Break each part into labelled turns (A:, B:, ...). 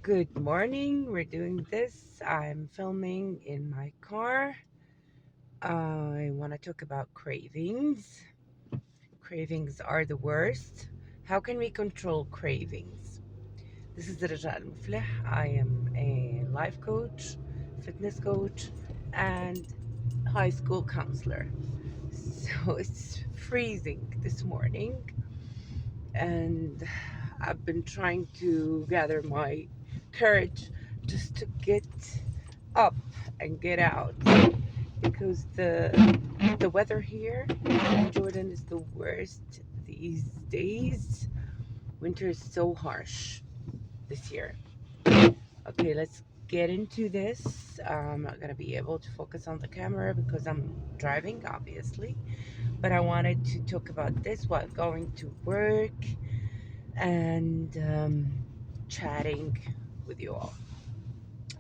A: Good morning. We're doing this. I'm filming in my car. I want to talk about cravings. Cravings are the worst. How can we control cravings? This is Raja Al Muflih. I am a life coach, fitness coach, and high school counselor. So it's freezing this morning, and I've been trying to gather my courage just to get up and get out because the weather here in Jordan is the worst these days. Winter is so harsh this year. Okay, let's get into this. I'm not gonna be able to focus on the camera because I'm driving, obviously, but I wanted to talk about this while going to work and chatting with you all.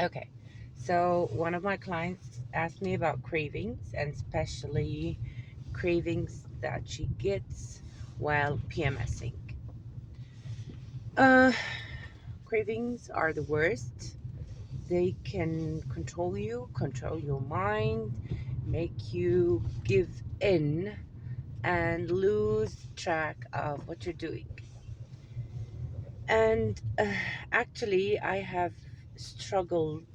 A: Okay, so one of my clients asked me about cravings, and especially cravings that she gets while PMSing. Uh, Cravings are the worst. They can control your mind, make you give in, and lose track of what you're doing. And actually, I have struggled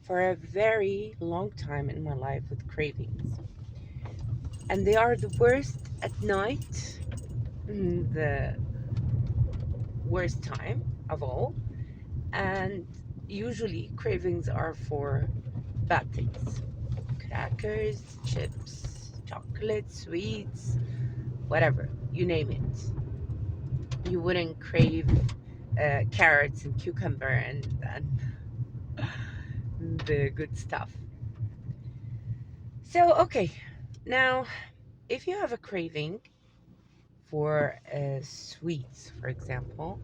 A: for a very long time in my life with cravings. And they are the worst at night, the worst time of all. And usually, cravings are for bad things: crackers, chips, chocolate, sweets, whatever, you name it. You wouldn't crave carrots and cucumber and the good stuff. So, okay, now if you have a craving for sweets, for example,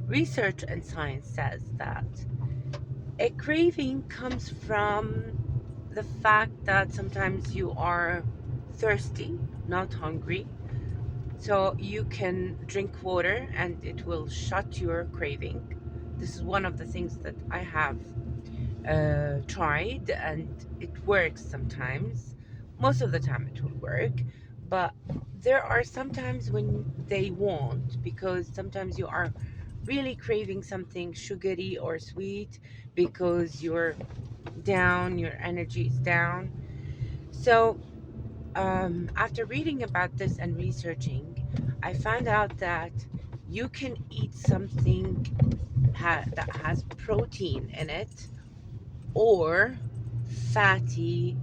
A: research and science says that a craving comes from the fact that sometimes you are thirsty, not hungry. So you can drink water and it will shut your craving. This is one of the things that I have tried, and it works sometimes. Most of the time it will work, but there are sometimes when they won't, because sometimes you are really craving something sugary or sweet because you're down, your energy is down. So after reading about this and researching, I found out that you can eat something that has protein in it, or fatty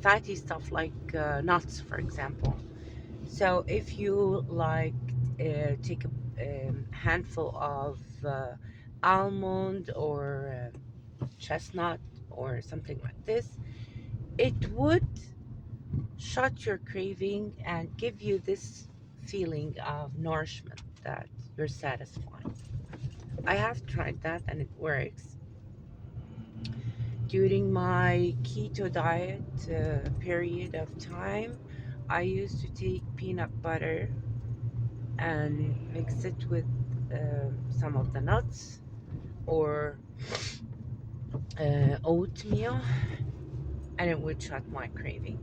A: fatty stuff like nuts, for example. So if you like take a handful of almond or chestnut or something like this, it would shut your craving and give you this feeling of nourishment that you're satisfied. I have tried that and it works. During my keto diet period of time, I used to take peanut butter and mix it with some of the nuts or oatmeal, and it would shut my craving.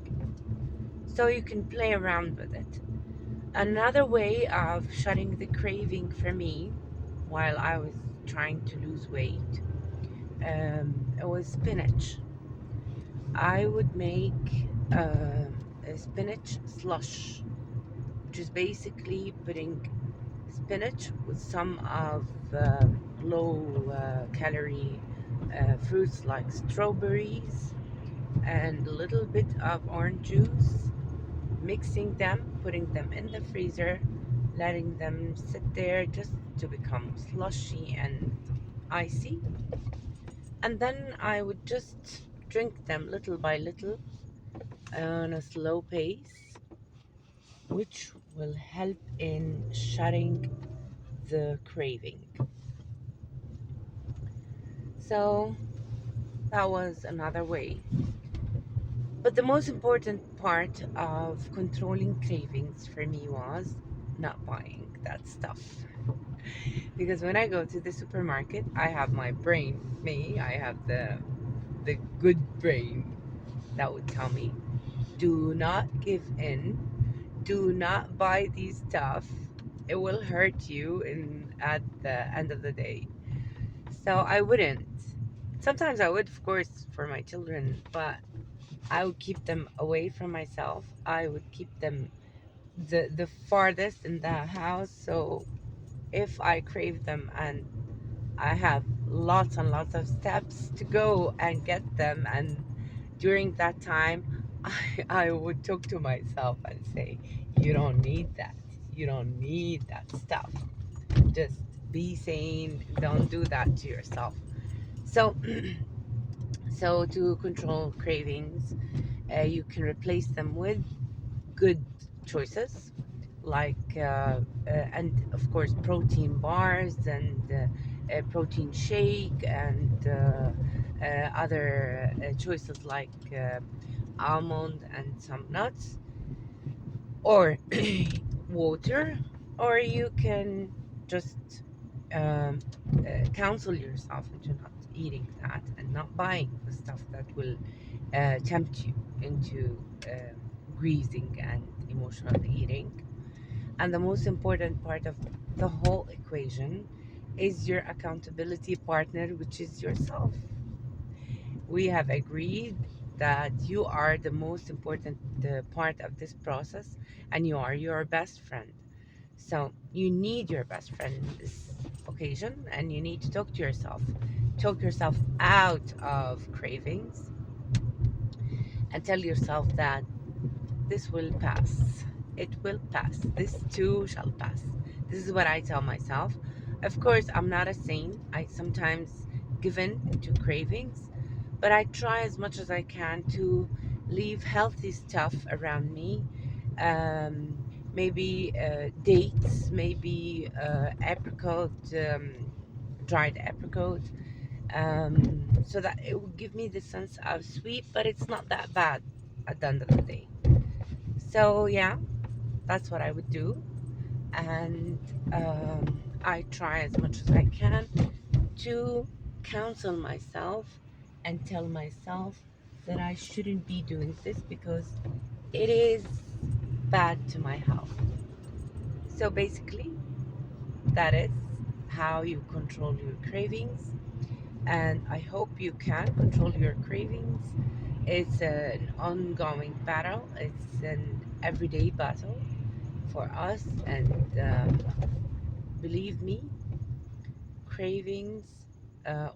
A: So you can play around with it. Another way of shutting the craving for me while I was trying to lose weight, it was spinach. I would make a spinach slush, which is basically putting spinach with some of low calorie fruits like strawberries and a little bit of orange juice, mixing them, putting them in the freezer, letting them sit there just to become slushy and icy. And then I would just drink them little by little on a slow pace, which will help in shutting the craving. So that was another way. But the most important part of controlling cravings for me was not buying that stuff. Because when I go to the supermarket, I have my brain, me, I have the good brain that would tell me, do not give in, do not buy these stuff. It will hurt you in at the end of the day. So I wouldn't. Sometimes I would, of course, for my children, but I would keep them away from myself. I would keep them the farthest in the house. So if I crave them and I have lots and lots of steps to go and get them, and during that time, I would talk to myself and say, you don't need that. You don't need that stuff. Just be sane. Don't do that to yourself. So, so to control cravings, you can replace them with good choices like and of course protein bars and protein shake and other choices like almond and some nuts, or water, or you can just um, counsel yourself into not eating that and not buying the stuff that will tempt you into greasing and emotional eating. And the most important part of the whole equation is your accountability partner, which is yourself. We have agreed that you are the most important part of this process, and you are your best friend. So you need your best friend in this occasion, and you need to talk to yourself. Talk yourself out of cravings and tell yourself that this will pass. It will pass. This too shall pass. This is what I tell myself. Of course, I'm not a saint. I sometimes give in to cravings, but I try as much as I can to leave healthy stuff around me. Um, Maybe dates, maybe apricot, dried apricot, so that it will give me the sense of sweet, but it's not that bad at the end of the day. So yeah, that's what I would do, and I try as much as I can to counsel myself and tell myself that I shouldn't be doing this because it is bad to my health. So basically, that is how you control your cravings, and I hope you can control your cravings. It's an ongoing battle, it's an everyday battle for us, and believe me, cravings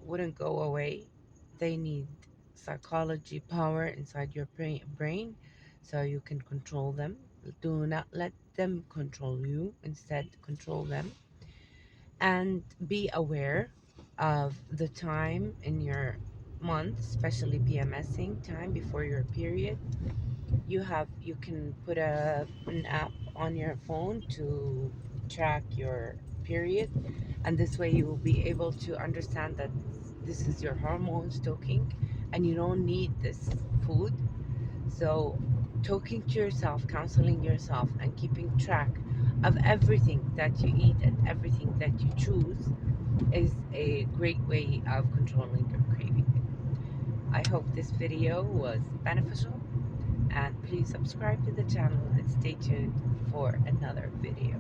A: wouldn't go away. They need psychology power inside your brain so you can control them. Do not let them control you, instead control them, and be aware of the time in your month, especially PMSing time before your period. You can put an app on your phone to track your period, and this way you will be able to understand that this is your hormones talking and you don't need this food. So talking to yourself, counseling yourself, and keeping track of everything that you eat and everything that you choose is a great way of controlling your craving. I hope this video was beneficial, and please subscribe to the channel and stay tuned for another video.